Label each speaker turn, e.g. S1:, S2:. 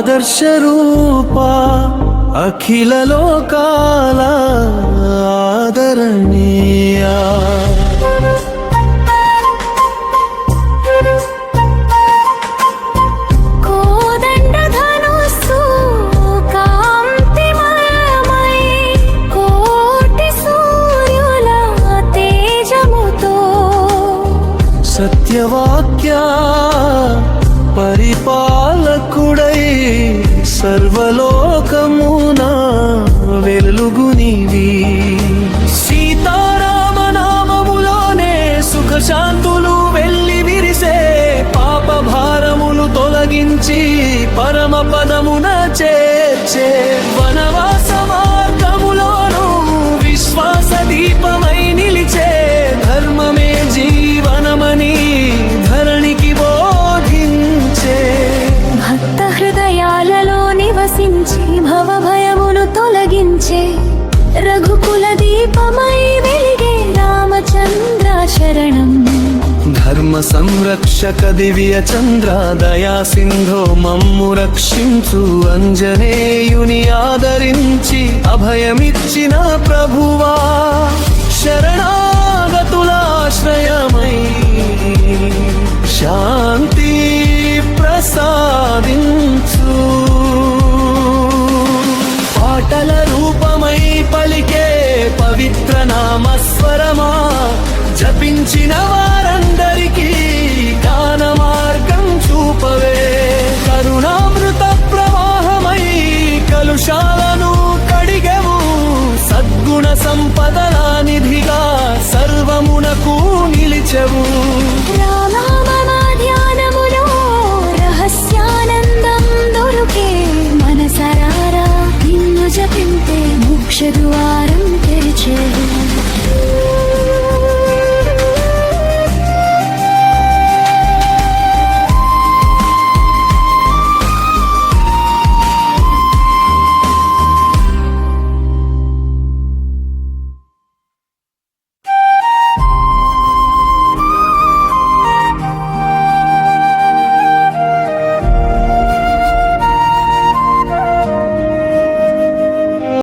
S1: ఆదర్శరూపా అఖిల లోకాల ఆదరణీయా సత్యవాక్య పరిపాలకుడై సర్వలోకమున వెలుగునివి సీతారామ నామములోనే సుఖశాంతులు వెళ్ళి విరిసే పాప భారములు తొలగించి పరమ పదమున చేర్చే వనవాస మార్గములోను విశ్వాస దీపమై నిలిచే ధర్మమే జీవనమని ధరణికి బోధించే
S2: భక్త హృదయాలలో నివసించి భవభయమును తొలగించే రఘుకుల దీపమై వెలిగే రామచంద్ర శరణం
S1: ధర్మ సంరక్షక దివ్య చంద్ర దయా సింధో మమ్ము రక్షించు అంజనేయుని ఆదరించి అభయమిచ్చిన ప్రభువా శరణాగతులాశ్రయమై శాంతి ప్రసాదించు పాటల రూపమై పలికే పవిత్ర నామస్వరమా జపించిన వారందరికీ గాన మార్గం చూపవే కరుణామృత ప్రవాహమై కలుషాలను కడిగెవు సద్గుణ సంపదల నిధిగా సర్వమునకు నిలిచెవు
S2: రామనామ ధ్యానములో రహస్యానందం దొరుకే మనసరారా నిన్ను జపింతే మోక్ష ద్వారం